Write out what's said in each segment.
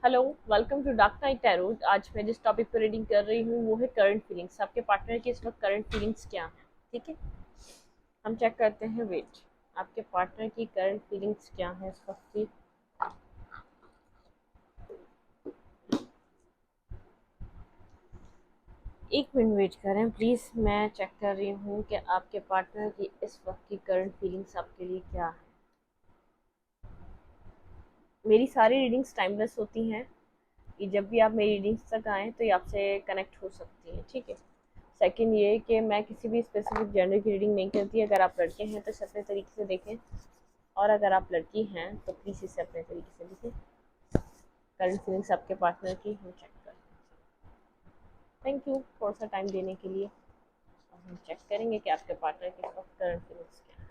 Hello, welcome to dark night tarot. आज मैं जिस टॉपिक पर रीडिंग कर रही हूँ वो है करंट फीलिंग्स। आपके पार्टनर की इस वक्त करंट फीलिंग्स क्या हैं? ठीक है, हम चेक करते हैं। वेट, आपके पार्टनर की करंट फीलिंग्स क्या है इस वक्त की? एक मिनट वेट करें प्लीज़, मैं चेक कर रही हूँ कि आपके पार्टनर की इस वक्त की करंट फीलिंग्स आपके लिए क्या है। मेरी सारी रीडिंग्स टाइमलेस होती हैं, कि जब भी आप मेरी रीडिंग्स तक आएँ तो ये आपसे कनेक्ट हो सकती हैं। ठीक है। सेकंड ये कि मैं किसी भी स्पेसिफिक जेंडर की रीडिंग नहीं करती। अगर आप लड़के हैं तो इसे अपने तरीके से देखें, और अगर आप लड़की हैं तो प्लीज़ इसे अपने तरीके से देखें। करंट फीलिंग्स आपके पार्टनर की हम चेक करें। थैंक यू थोड़ा सा टाइम देने के लिए। और हम चेक करेंगे कि आपके पार्टनर के वक्त करंट फीलिंग्स क्या है।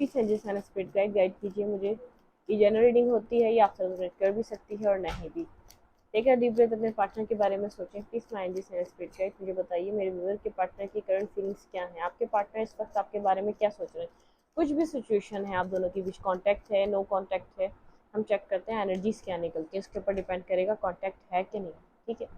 Please angels and spirit guide guide कीजिए मुझे। ये जनरल रीडिंग होती है, ये आप सेलिब्रेट कर भी सकती है और नहीं भी। टेक अ डीप ब्रेथ, अपने पार्टनर के बारे में सोचें। Please my angels and spirit guide मुझे बताइए मेरे व्यूअर के पार्टनर की करंट फीलिंग्स क्या है। आपके पार्टनर इस वक्त आपके बारे में क्या सोच रहे हैं? कुछ भी सिचुएशन है आप दोनों के बीच, कांटेक्ट है, नो कांटेक्ट है, हम चेक करते हैं एनर्जीज क्या निकलती है। इसके ऊपर डिपेंड करेगा कांटेक्ट है कि नहीं। ठीक है।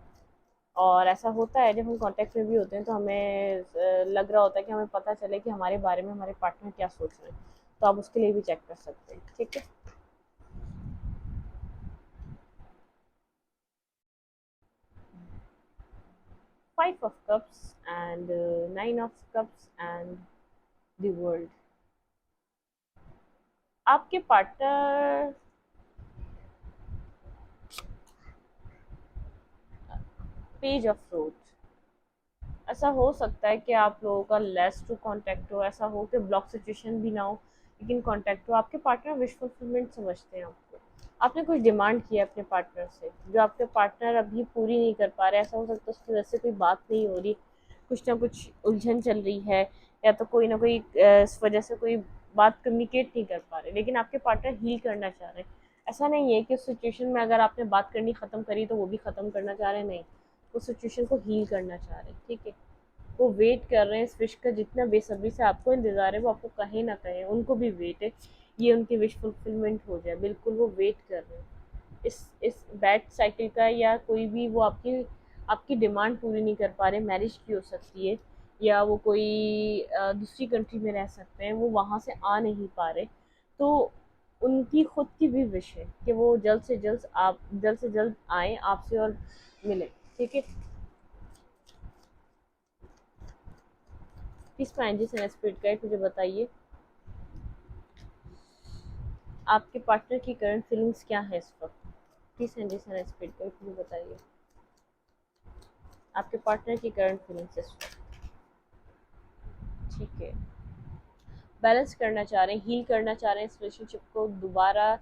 और ऐसा होता है जब हम कांटेक्ट में भी होते हैं तो हमें लग रहा होता है कि हमें पता चले कि हमारे बारे में हमारे पार्टनर क्या सोच रहे हैं, तो आप उसके लिए भी चेक कर सकते हैं। ठीक है। 5 of cups and 9 of cups and the world। आपके पार्टनर पेज ऑफ फ्रूट। ऐसा हो सकता है कि आप लोगों का लेस टू कांटेक्ट हो, ऐसा हो कि ब्लॉक सिचुएशन भी ना हो लेकिन कांटेक्ट हो। आपके पार्टनर विश फुलफिलमेंट समझते हैं आपको। आपने कुछ डिमांड की है अपने पार्टनर से जो आपके पार्टनर अभी पूरी नहीं कर पा रहे। ऐसा हो सकता है उसकी वजह से कोई बात नहीं हो रही, कुछ ना कुछ उलझन चल रही है, या तो कोई ना कोई इस वजह से कोई बात कम्युनिकेट नहीं कर पा रहे, लेकिन आपके पार्टनर हील करना चाह रहे हैं। ऐसा नहीं है कि उस सिचुएशन में अगर आपने बात करनी ख़त्म करी तो वो भी ख़त्म करना चाह रहे हैं, नहीं, वो सिचुएशन को हील करना चाह रहे हैं। ठीक है। वो वेट कर रहे हैं इस विश का, जितना बेसब्री से आपको इंतज़ार है वो आपको कहीं ना कहीं उनको भी वेट है, ये उनकी विश फुलफिलमेंट हो जाए। बिल्कुल वो वेट कर रहे हैं इस बैड साइकिल का, या कोई भी वो आपकी आपकी डिमांड पूरी नहीं कर पा रहे। मैरिज की हो सकती है, या वो कोई दूसरी कंट्री में रह सकते हैं, वो वहाँ से आ नहीं पा रहे, तो उनकी खुद की भी विश है कि वो जल्द से जल्द आए आपसे और मिले। ठीक है। प्लीज काइंडली से स्पिरिट गाइड मुझे बताइए आपके पार्टनर की करंट फीलिंग्स क्या है इस वक्त। प्लीज काइंडली से स्पिरिट गाइड मुझे बताइए आपके पार्टनर की करंट फीलिंग्स इस वक्त। ठीक है। बैलेंस करना चाह रहे हैं, हील करना चाह रहे हैं, इस रिलेशनशिप को दोबारा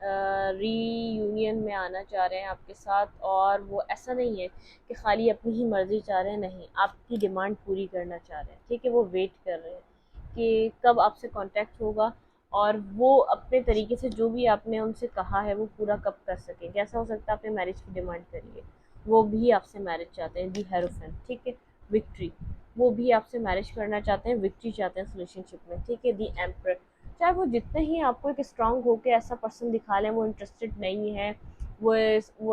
री यूनियन में आना चाह रहे हैं आपके साथ। और वो ऐसा नहीं है कि खाली अपनी ही मर्जी चाह रहे हैं, नहीं, आपकी डिमांड पूरी करना चाह रहे हैं। ठीक है। वो वेट कर रहे हैं कि कब आपसे कांटेक्ट होगा, और वो अपने तरीके से जो भी आपने उनसे कहा है वो पूरा कब कर सकें। कैसा हो सकता है आपने मैरिज की डिमांड करी है, वो भी आपसे मैरिज चाहते हैं, दी हेरोफेंट। ठीक है। विक्ट्री, वो भी आपसे मैरिज करना चाहते हैं, विक्ट्री चाहते हैं इस रिलेशनशिप में। ठीक है। दी एम्पर, चाहे वो जितने ही आपको एक स्ट्रांग होकर ऐसा पर्सन दिखा लें, वो इंटरेस्टेड नहीं है, वो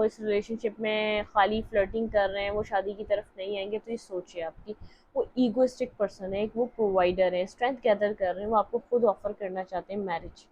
इस रिलेशनशिप में खाली फ्लर्टिंग कर रहे हैं, वो शादी की तरफ नहीं आएंगे, तो ये सोचिए आपकी वो ईगोइस्टिक पर्सन है, एक वो प्रोवाइडर है, स्ट्रेंथ गैदर कर रहे हैं, वो आपको खुद ऑफर करना चाहते हैं मैरिज।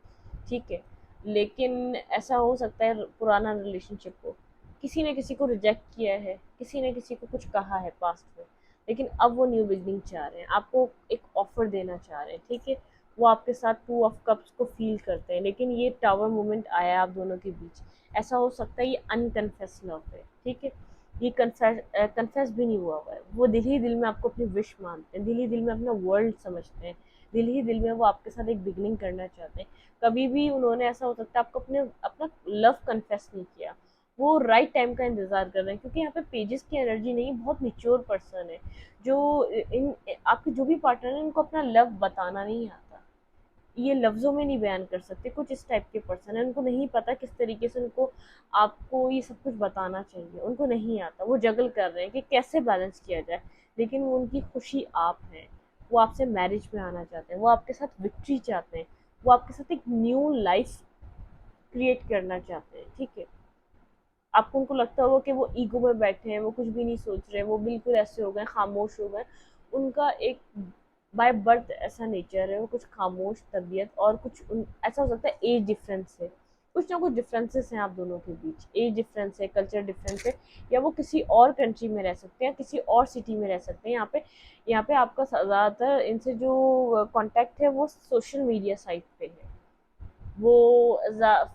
ठीक है। लेकिन ऐसा हो सकता है पुराना रिलेशनशिप हो, किसी ने किसी को रिजेक्ट किया है, किसी ने किसी को कुछ कहा है पास्ट में, लेकिन अब वो न्यू बिगनिंग चाह रहे हैं, आपको एक ऑफर देना चाह रहे हैं। ठीक है। वो आपके साथ 2 of cups को फील करते हैं, लेकिन ये टावर मोमेंट आया आप दोनों के बीच। ऐसा हो सकता है ये अनकन्फेस लव है। ठीक है। ये कन्फेस भी नहीं हुआ हुआ है। वो दिल ही दिल में आपको अपनी विश मानते हैं, दिल ही दिल में अपना वर्ल्ड समझते हैं, दिल ही दिल में वो आपके साथ एक बिगनिंग करना चाहते हैं। कभी भी उन्होंने, ऐसा हो सकता है, आपको अपना लव कन्फेस नहीं किया, वो राइट टाइम का इंतजार कर रहे हैं, क्योंकि यहाँ पे पेजेस की एनर्जी नहीं, बहुत मिच्योर पर्सन है जो इन आपके जो भी पार्टनर है उनको अपना लव बताना नहीं आता, ये लफ्ज़ों में नहीं बयान कर सकते। कुछ इस टाइप के पर्सन है, उनको नहीं पता किस तरीके से उनको आपको ये सब कुछ बताना चाहिए, उनको नहीं आता। वो जगल कर रहे हैं कि कैसे बैलेंस किया जाए, लेकिन वो उनकी खुशी आप हैं, वो आपसे मैरिज में आना चाहते हैं, वो आपके साथ विक्ट्री चाहते हैं, वो आपके साथ एक न्यू लाइफ क्रिएट करना चाहते हैं, ठीक है। आपको उनको लगता होगा कि वो ईगो में बैठे हैं, वो कुछ भी नहीं सोच रहे, वो बिल्कुल ऐसे हो गए, खामोश हो गए। उनका एक बाय बर्थ ऐसा नेचर है, वो कुछ खामोश तबीयत, और ऐसा हो सकता है एज डिफरेंस है, कुछ ना कुछ डिफरेंसेस हैं आप दोनों के बीच, एज डिफरेंस है, कल्चर डिफरेंस है, या वो किसी और कंट्री में रह सकते हैं, किसी और सिटी में रह सकते हैं। यहाँ पे आपका ज़्यादातर इनसे जो कांटेक्ट है वो सोशल मीडिया साइट पे है। वो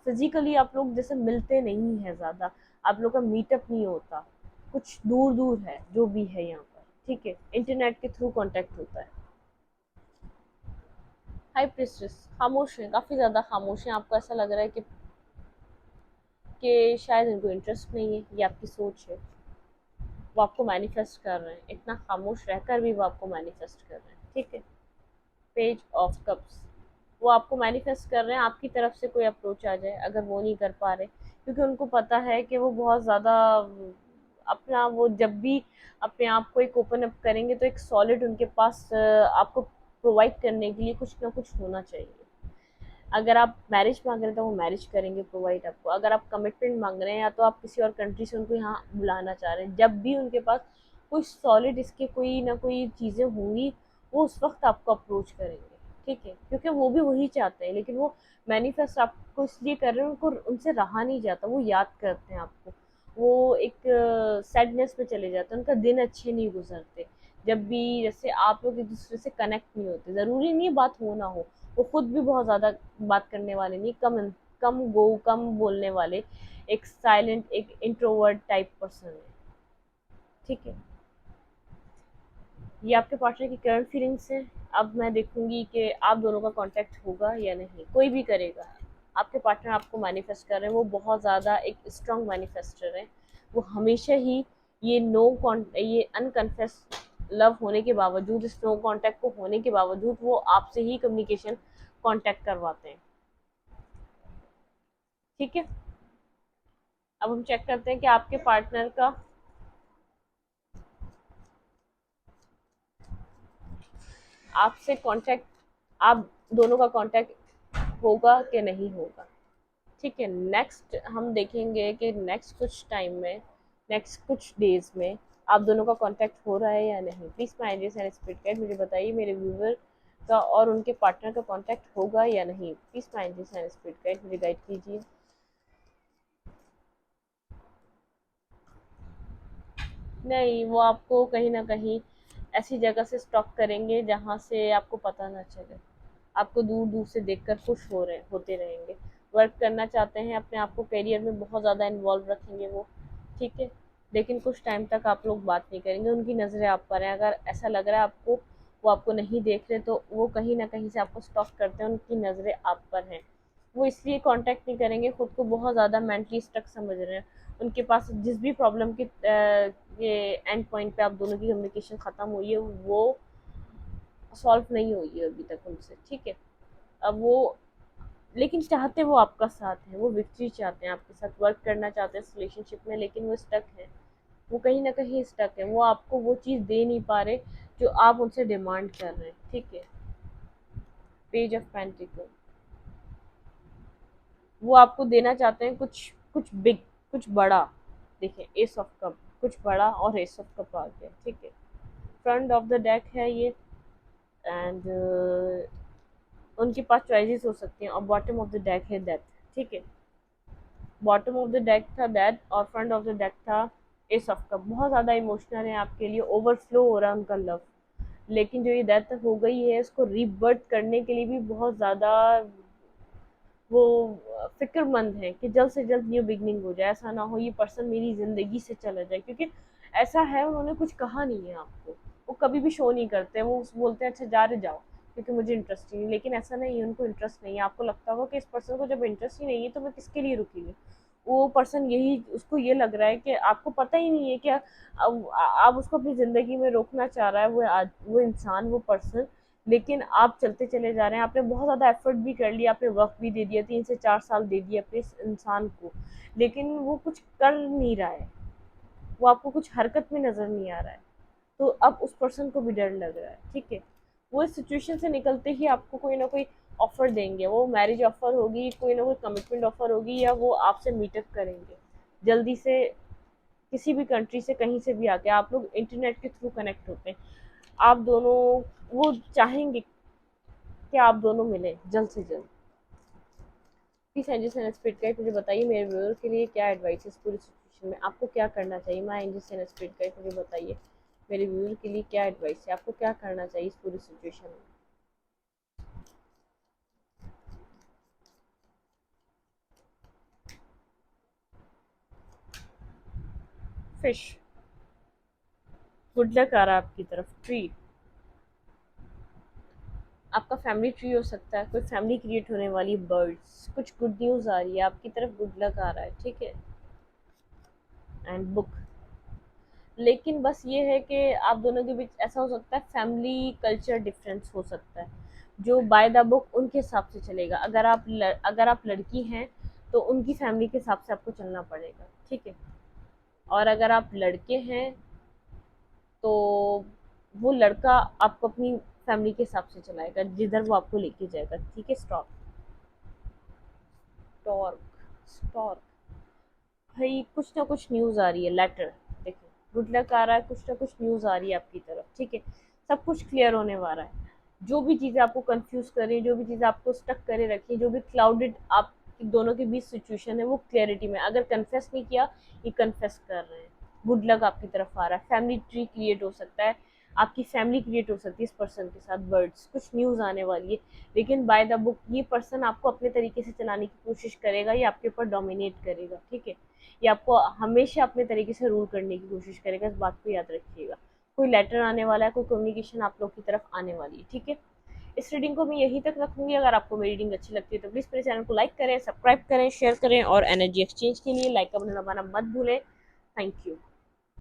फिजिकली आप लोग जैसे मिलते नहीं है ज़्यादा, आप लोग का मीटअप नहीं होता, कुछ दूर दूर है जो भी है यहाँ पर, ठीक है, इंटरनेट के थ्रू कांटेक्ट होता है। हाई प्रिस्टेस खामोश है, काफ़ी ज़्यादा खामोश है, आपको ऐसा लग रहा है कि शायद इनको इंटरेस्ट नहीं है, ये आपकी सोच है। वो आपको मैनिफेस्ट कर रहे हैं, इतना खामोश रहकर भी वो आपको मैनिफेस्ट कर रहे हैं, ठीक है। पेज ऑफ कप्स, वो आपको मैनिफेस्ट कर रहे हैं आपकी तरफ से कोई अप्रोच आ जाए, अगर वो नहीं कर पा रहे, क्योंकि उनको पता है कि वो बहुत ज़्यादा अपना, वो जब भी अपने आप को एक ओपन अप करेंगे तो एक सॉलिड उनके पास आपको प्रोवाइड करने के लिए कुछ ना कुछ होना चाहिए। अगर आप मैरिज मांग रहे हैं तो वो मैरिज करेंगे प्रोवाइड आपको, अगर आप कमिटमेंट मांग रहे हैं या तो आप किसी और कंट्री से उनको यहाँ बुलाना चाह रहे हैं, जब भी उनके पास कोई सॉलिड इसके कोई ना कोई चीज़ें होंगी, वो उस वक्त आपको अप्रोच करेंगे, ठीक है, क्योंकि वो भी वही चाहते हैं, लेकिन वो मैनिफेस्ट आपको इसलिए कर रहे हैं, उनको उनसे रहा नहीं जाता, वो याद करते हैं आपको, वो एक सैडनेस में चले जाते हैं, उनका दिन अच्छे नहीं गुजरते, जब भी जैसे आप लोग एक दूसरे से कनेक्ट नहीं होते, ज़रूरी नहीं है बात हो ना हो, वो खुद भी बहुत ज़्यादा बात करने वाले नहीं, कम बोलने वाले, एक साइलेंट, एक इंट्रोवर्ट टाइप पर्सन है, ठीक है। ये आपके पार्टनर की करंट फीलिंग्स है। अब मैं देखूंगी कि आप दोनों का कांटेक्ट होगा या नहीं, कोई भी करेगा। आपके पार्टनर आपको मैनिफेस्ट कर रहे हैं, वो बहुत ज़्यादा एक स्ट्रॉन्ग मैनिफेस्टर है, वो हमेशा ही ये अनकन्फेस लव होने के बावजूद, इस नो कांटेक्ट को होने के बावजूद, वो आपसे ही कम्युनिकेशन कांटेक्ट करवाते हैं, ठीक है। अब हम चेक करते हैं कि आपके पार्टनर का आपसे कांटेक्ट, आप दोनों का कांटेक्ट होगा कि नहीं होगा, ठीक है। नेक्स्ट हम देखेंगे कि नेक्स्ट कुछ टाइम में, नेक्स्ट कुछ डेज में आप दोनों का कांटेक्ट हो रहा है या नहीं। Please my address and speed guide, मुझे बताइए मेरे व्यूवर का और उनके पार्टनर का कांटेक्ट होगा या नहीं। Please my address and speed guide, मुझे गाइड कीजिए। नहीं, वो आपको कहीं ना कहीं ऐसी जगह से स्टॉक करेंगे जहाँ से आपको पता ना चले, आपको दूर दूर से देखकर खुश होते रहेंगे, वर्क करना चाहते हैं, अपने आप को करियर में बहुत ज़्यादा इन्वॉल्व रखेंगे वो, ठीक है। लेकिन कुछ टाइम तक आप लोग बात नहीं करेंगे, उनकी नज़रें आप पर हैं, अगर ऐसा लग रहा है आपको वो आपको नहीं देख रहे, तो वो कहीं ना कहीं से आपको स्टॉक करते हैं, उनकी नज़रें आप पर हैं। वो इसलिए कांटेक्ट नहीं करेंगे, खुद को बहुत ज़्यादा मेंटली स्टक समझ रहे हैं, उनके पास जिस भी प्रॉब्लम के ये एंड पॉइंट पे आप दोनों की कम्युनिकेशन ख़त्म हुई है, वो सॉल्व नहीं हुई है अभी तक उनसे, ठीक है। अब वो, लेकिन चाहते वो आपका साथ है, वो विक्ट्री चाहते हैं, आपके साथ वर्क करना चाहते हैं इस रिलेशनशिप में, लेकिन वो स्टक है, वो कहीं ना कहीं स्टक है, वो आपको वो चीज़ दे नहीं पा रहे जो आप उनसे डिमांड कर रहे हैं, ठीक है। पेज ऑफ पेंटिकल, वो आपको देना चाहते हैं कुछ कुछ बिग, कुछ बड़ा। देखिए एस ऑफ कप, कुछ बड़ा, और एस ऑफ कप आ गया, ठीक है। फ्रंट ऑफ द डेक है ये, एंड उनके पास चॉइसेस हो सकती हैं, और बॉटम ऑफ द डेक है डेथ, ठीक है। बॉटम ऑफ द डेक था डेथ, और फ्रंट ऑफ द डेक था एस ऑफ कप। बहुत ज़्यादा इमोशनल है आपके लिए, ओवरफ्लो हो रहा है उनका लव, लेकिन जो ये डेथ हो गई है उसको रीबर्थ करने के लिए भी बहुत ज़्यादा वो फिक्रमंद है कि जल्द से जल्द न्यू बिगनिंग हो जाए, ऐसा ना हो ये पर्सन मेरी ज़िंदगी से चला जाए, क्योंकि ऐसा है, उन्होंने कुछ कहा नहीं है आपको, वो कभी भी शो नहीं करते, वो बोलते हैं अच्छा जा रहे जाओ, क्योंकि मुझे इंटरेस्ट ही नहीं, लेकिन ऐसा नहीं है, उनको इंटरेस्ट नहीं है। आपको लगता होगा कि इस पर्सन को जब इंटरेस्ट ही नहीं है तो मैं किसके लिए रुकी, वो पर्सन यही, उसको ये लग रहा है कि आपको पता ही नहीं है कि आप उसको अपनी ज़िंदगी में रोकना चाह रहा है, वो इंसान, वो पर्सन, लेकिन आप चलते चले जा रहे हैं, आपने बहुत ज़्यादा एफर्ट भी कर लिया, आपने वक्त भी दे दिया, 3 से 4 साल दे दिए अपने इस इंसान को, लेकिन वो कुछ कर नहीं रहा है, वो आपको कुछ हरकत में नज़र नहीं आ रहा है, तो अब उस पर्सन को भी डर लग रहा है, ठीक है। वो इस सिचुएशन से निकलते ही आपको कोई ना कोई ऑफर देंगे, वो मैरिज ऑफर होगी, कोई ना कोई कमिटमेंट ऑफर होगी, या वो आपसे मीटअप करेंगे जल्दी से, किसी भी कंट्री से कहीं से भी आके। आप लोग इंटरनेट के थ्रू कनेक्ट होते हैं, आप दोनों, वो चाहेंगे कि आप दोनों मिलें जल्द से जल्द। Please angel sent spirit guide मुझे बताइए मेरे व्यूअर के लिए क्या एडवाइस है इस पूरी सिचुएशन में, आपको क्या करना चाहिए। मैं एंजल सेन स्पिरिट गाइड मुझे बताइए मेरे व्यूअर के लिए क्या एडवाइस है, आपको क्या करना चाहिए इस पूरी सिचुएशन में। फिश, गुड लक आ रहा है आपकी तरफ। ट्री, आपका फैमिली ट्री हो सकता है, कोई फैमिली क्रिएट होने वाली। बर्ड्स, कुछ गुड न्यूज़ आ रही है आपकी तरफ, गुड लक आ रहा है, ठीक है। एंड बुक, लेकिन बस ये है कि आप दोनों के बीच ऐसा हो सकता है फैमिली कल्चर डिफरेंस हो सकता है, जो बाय द बुक उनके हिसाब से चलेगा। अगर आप लड़की हैं तो उनकी फैमिली के हिसाब से आपको चलना पड़ेगा, ठीक है। और अगर आप लड़के हैं तो वो लड़का आपको अपनी फैमिली के हिसाब से चलाएगा, जिधर वो आपको लेके जाएगा, ठीक है। स्टॉप, स्टॉर्क, स्टॉर्क, भाई कुछ ना कुछ न्यूज़ आ रही है। लेटर, देखिए गुड लक आ रहा है, कुछ ना कुछ न्यूज़ आ रही है आपकी तरफ, ठीक है। सब कुछ क्लियर होने वाला है। जो भी चीज़ें आपको कंफ्यूज कर रही है, जो भी चीज़ें आपको स्टक करे रखी है, जो भी क्लाउडेड आप दोनों के बीच सिचुएशन है, वो क्लैरिटी में, अगर कन्फेस नहीं किया, ये कन्फेस कर रहे हैं। गुड लक आपकी तरफ आ रहा है। फैमिली ट्री क्रिएट हो सकता है, आपकी फैमिली क्रिएट हो सकती है इस पर्सन के साथ। बर्ड्स, कुछ न्यूज़ आने वाली है, लेकिन बाय द बुक ये पर्सन आपको अपने तरीके से चलाने की कोशिश करेगा, या आपके ऊपर डोमिनेट करेगा, ठीक है। ये आपको हमेशा अपने तरीके से रूल करने की कोशिश करेगा, इस बात को याद रखिएगा। कोई लेटर आने वाला है, कोई कम्युनिकेशन आप लोग की तरफ आने वाली है, ठीक है। इस रीडिंग को मैं यहीं तक रखूंगी। अगर आपको मेरी रीडिंग अच्छी लगती है तो प्लीज़ मेरे चैनल को लाइक करें, सब्सक्राइब करें, शेयर करें, और एनर्जी एक्सचेंज के लिए लाइक का बटन दबाना मत भूलें। Thank you.